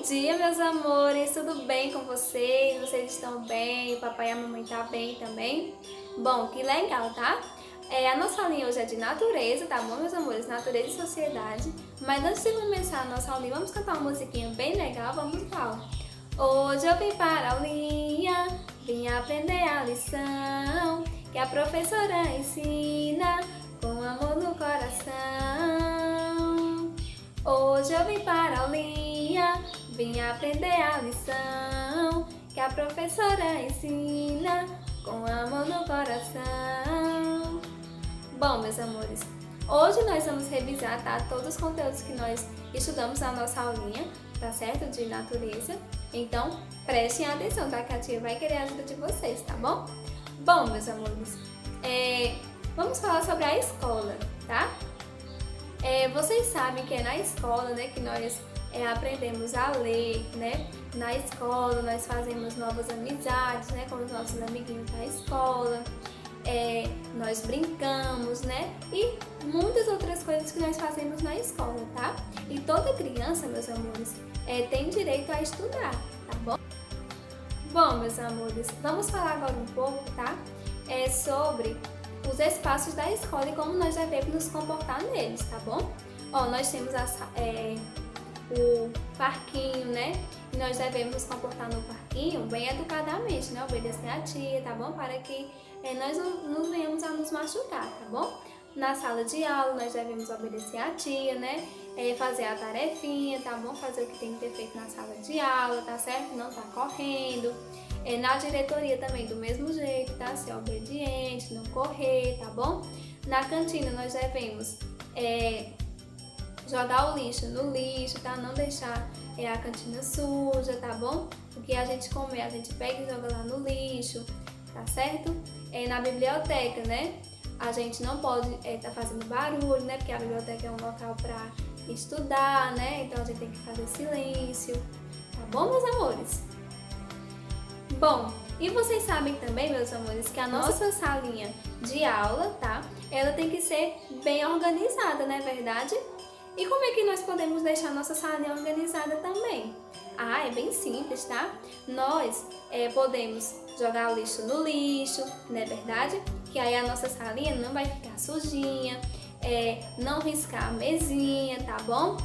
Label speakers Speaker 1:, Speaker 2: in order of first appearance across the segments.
Speaker 1: dia, meus amores! Tudo bem com vocês? Vocês estão bem? O papai e a mamãe tá bem também? Bom, que legal, tá? A nossa aulinha hoje é de natureza, tá bom, meus amores? Natureza e sociedade. Mas antes de começar a nossa aulinha, vamos cantar uma musiquinha bem legal? Vamos lá, ó. Hoje eu vim para a aulinha, vim aprender a lição que a professora ensina com amor no coração. Hoje eu vim para a aulinha, vim aprender a lição que a professora ensina com amor no coração. Bom, meus amores, hoje nós vamos revisar, tá, todos os conteúdos que nós estudamos na nossa aulinha, tá certo? De natureza. Então, prestem atenção, tá? Que a tia vai querer a ajuda de vocês, tá bom? Bom, meus amores, vamos falar sobre a escola, tá? Vocês sabem que é na escola, né, que nós aprendemos a ler, né? Na escola nós fazemos novas amizades, né, com os nossos amiguinhos da escola. Nós brincamos, né? E muitas outras coisas que nós fazemos na escola, tá? E toda criança, meus amores, tem direito a estudar, tá bom? Bom, meus amores, vamos falar agora um pouco, tá? Sobre os espaços da escola e como nós devemos nos comportar neles, tá bom? Ó, nós temos o parquinho, né? E nós devemos nos comportar no parquinho bem educadamente, né? Obedecer a tia, tá bom? Para que nós não venhamos a nos machucar, tá bom? Na sala de aula nós devemos obedecer a tia, né? Fazer a tarefinha, tá bom? Fazer o que tem que ter feito na sala de aula, tá certo? Não tá correndo. Na diretoria também do mesmo jeito, tá? Ser obediente, não correr, tá bom? Na cantina nós devemos jogar o lixo no lixo, tá? Não deixar a cantina suja, tá bom? O que a gente comer, a gente pega e joga lá no lixo, tá certo? Na biblioteca, né? A gente não pode tá fazendo barulho, né? Porque a biblioteca é um local para estudar, né? Então a gente tem que fazer silêncio, tá bom, meus amores? Bom, e vocês sabem também, meus amores, que a nossa salinha de aula, tá? Ela tem que ser bem organizada, não é verdade? E como é que nós podemos deixar a nossa salinha organizada também? É bem simples, tá? Nós podemos jogar o lixo no lixo, não é verdade? Que aí a nossa salinha não vai ficar sujinha, não riscar a mesinha, tá bom?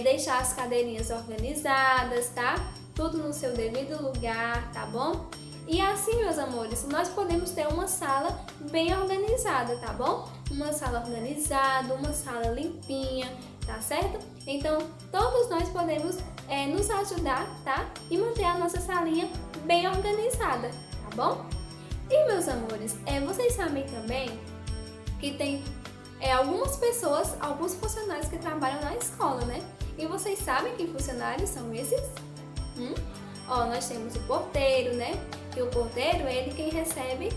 Speaker 1: Deixar as cadeirinhas organizadas, tá? Tudo no seu devido lugar, tá bom? E assim, meus amores, nós podemos ter uma sala bem organizada, tá bom? Uma sala organizada, uma sala limpinha, tá certo? Então, todos nós podemos nos ajudar, tá? E manter a nossa salinha bem organizada, tá bom? E, meus amores, vocês sabem também que tem algumas pessoas, alguns funcionários que trabalham na escola, né? E vocês sabem que funcionários são esses? Ó, nós temos o porteiro, né? E o porteiro é ele quem recebe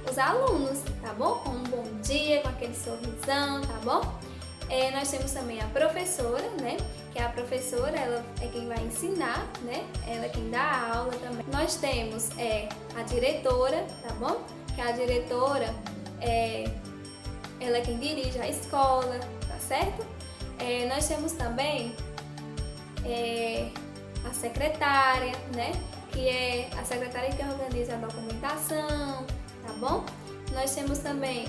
Speaker 1: os alunos, tá bom? Com um bom dia, com aquele sorrisão, tá bom? Nós temos também a professora, né? Que a professora, ela é quem vai ensinar, né? Ela é quem dá a aula também. Nós temos a diretora, tá bom? Que a diretora, ela é quem dirige a escola, tá certo? Nós temos também a secretária, né? Que é a secretária que organiza a documentação, tá bom? Nós temos também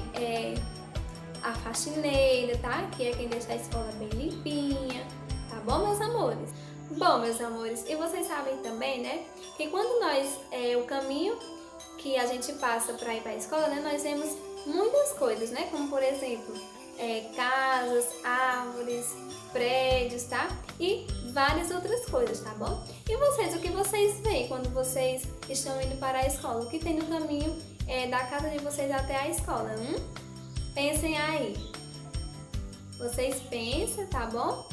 Speaker 1: a faxineira, tá? Que é quem deixa a escola bem limpinha, tá bom, meus amores? Bom, meus amores, e vocês sabem também, né? Que quando nós, o caminho que a gente passa para ir para a escola, né? Nós vemos muitas coisas, né? Como, por exemplo, casas, árvores, prédios, tá? E várias outras coisas, tá bom? E vocês, o que vocês veem quando vocês estão indo para a escola? O que tem no caminho da casa de vocês até a escola? Pensem aí. Vocês pensam, tá bom?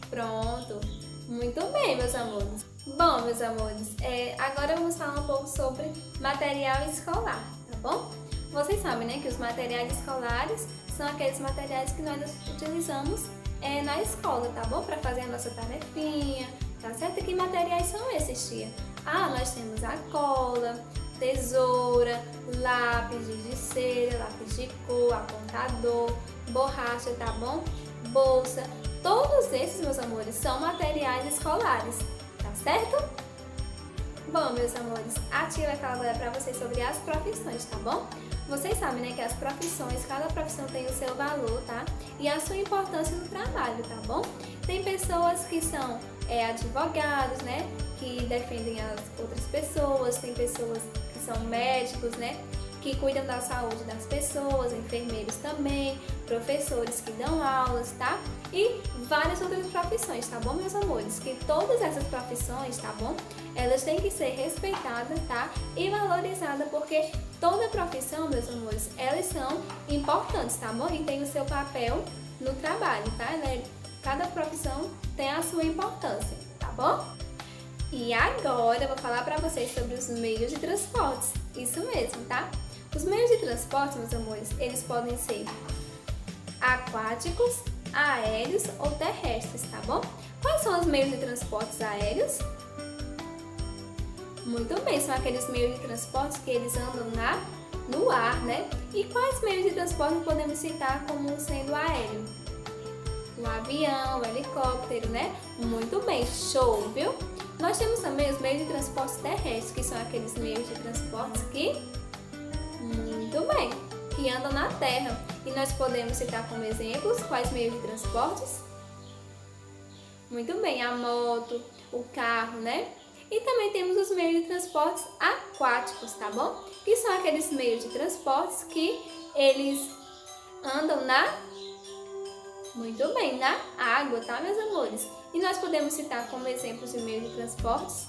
Speaker 1: Pronto. Muito bem, meus amores. Bom, meus amores, agora vamos falar um pouco sobre material escolar, tá bom? Vocês sabem, né, que os materiais escolares são aqueles materiais que nós utilizamos na escola, tá bom? Para fazer a nossa tarefinha, tá certo? E que materiais são esses, tia? Nós temos a cola, tesoura, lápis de cera, lápis de cor, apontador, borracha, tá bom? Bolsa, Todos esses, meus amores, são materiais escolares, tá certo? Bom, meus amores, a tia vai falar agora pra vocês sobre as profissões, tá bom? Vocês sabem, né, que as profissões, cada profissão tem o seu valor, tá? E a sua importância no trabalho, tá bom? Tem pessoas que são advogados, né, que defendem as outras pessoas, tem pessoas que são médicos, né, que cuidam da saúde das pessoas, enfermeiros também, professores que dão aulas, tá? E várias outras profissões, tá bom, meus amores? Que todas essas profissões, tá bom? Elas têm que ser respeitadas, tá? E valorizadas, porque toda profissão, meus amores, elas são importantes, tá bom? E tem o seu papel no trabalho, tá? Cada profissão tem a sua importância, tá bom? E agora eu vou falar pra vocês sobre os meios de transportes, isso mesmo, tá? Os meios de transporte, meus amores, eles podem ser aquáticos, aéreos ou terrestres, tá bom? Quais são os meios de transportes aéreos? Muito bem, são aqueles meios de transporte que eles andam no ar, né? E quais meios de transporte podemos citar como sendo aéreo? O avião, o helicóptero, né? Muito bem, show, viu? Nós temos também os meios de transporte terrestres, que são aqueles meios de transporte que andam na terra. E nós podemos citar como exemplos quais meios de transportes? Muito bem, a moto, o carro, né? E também temos os meios de transportes aquáticos, tá bom? Que são aqueles meios de transportes que eles andam muito bem, na água, tá, meus amores? E nós podemos citar como exemplos de meios de transportes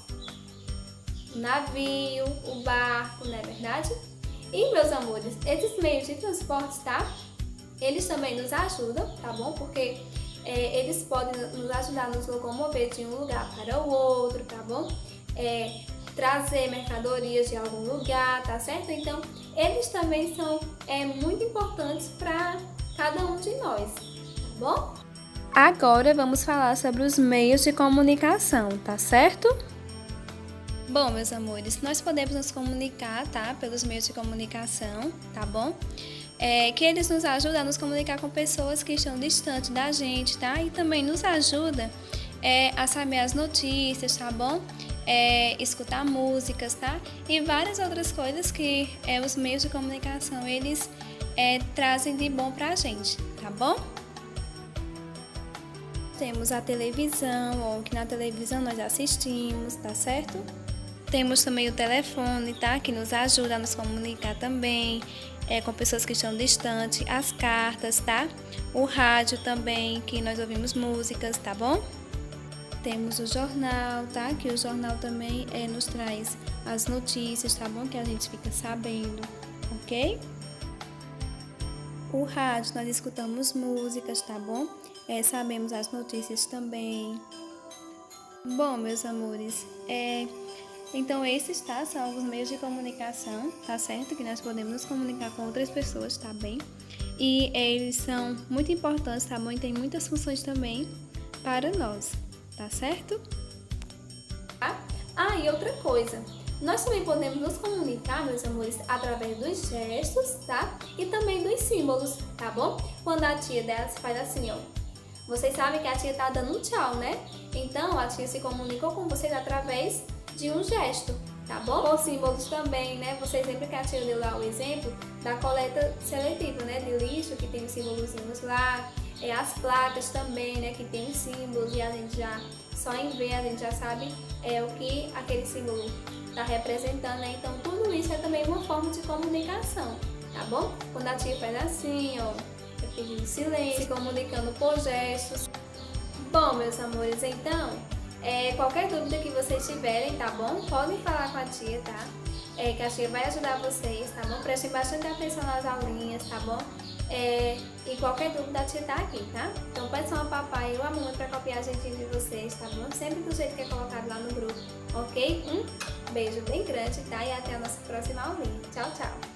Speaker 1: o navio, o barco, não é verdade? E, meus amores, esses meios de transportes, tá? Eles também nos ajudam, tá bom? Porque eles podem nos ajudar a nos locomover de um lugar para o outro, tá bom? Trazer mercadorias de algum lugar, tá certo? Então, eles também são muito importantes para cada um de nós, tá bom? Agora vamos falar sobre os meios de comunicação, tá certo? Bom, meus amores, nós podemos nos comunicar, tá? Pelos meios de comunicação, tá bom? Que eles nos ajudam a nos comunicar com pessoas que estão distantes da gente, tá? E também nos ajuda a saber as notícias, tá bom? Escutar músicas, tá? E várias outras coisas que os meios de comunicação, eles trazem de bom pra gente, tá bom? Temos a televisão, ou que na televisão nós assistimos, tá certo? Temos também o telefone, tá? Que nos ajuda a nos comunicar também com pessoas que estão distantes, as cartas, tá? O rádio também, que nós ouvimos músicas, tá bom? Temos o jornal, tá? Que o jornal também nos traz as notícias, tá bom? Que a gente fica sabendo, ok? O rádio, nós escutamos músicas, tá bom? Sabemos as notícias também. Bom, meus amores, então esses, tá? São alguns meios de comunicação, tá certo? Que nós podemos nos comunicar com outras pessoas, tá bem? E eles são muito importantes, tá bom? E tem muitas funções também para nós, tá certo? E outra coisa, nós também podemos nos comunicar, meus amores, através dos gestos, tá? E também dos símbolos, tá bom? Quando a tia delas faz assim, ó. Vocês sabem que a tia tá dando um tchau, né? Então, a tia se comunicou com vocês através de um gesto, tá bom? Por símbolos também, né? Vocês lembram que a tia deu lá o exemplo da coleta seletiva, né? De lixo, que tem os símbolozinhos lá. As placas também, né? Que tem os símbolos e a gente já, só em ver, a gente já sabe o que aquele símbolo tá representando, né? Então, tudo isso é também uma forma de comunicação, tá bom? Quando a tia faz assim, ó, pedindo silêncio, se comunicando por gestos. Bom, meus amores, então, qualquer dúvida que vocês tiverem, tá bom? Podem falar com a tia, tá? Que a tia vai ajudar vocês, tá bom? Prestem bastante atenção nas aulinhas, tá bom? E qualquer dúvida a tia tá aqui, tá? Então peçam ao papai ou a mamãe pra copiar a jeitinho de vocês, tá bom? Sempre do jeito que é colocado lá no grupo, ok? Um beijo bem grande, tá? E até a nossa próxima aulinha. Tchau, tchau!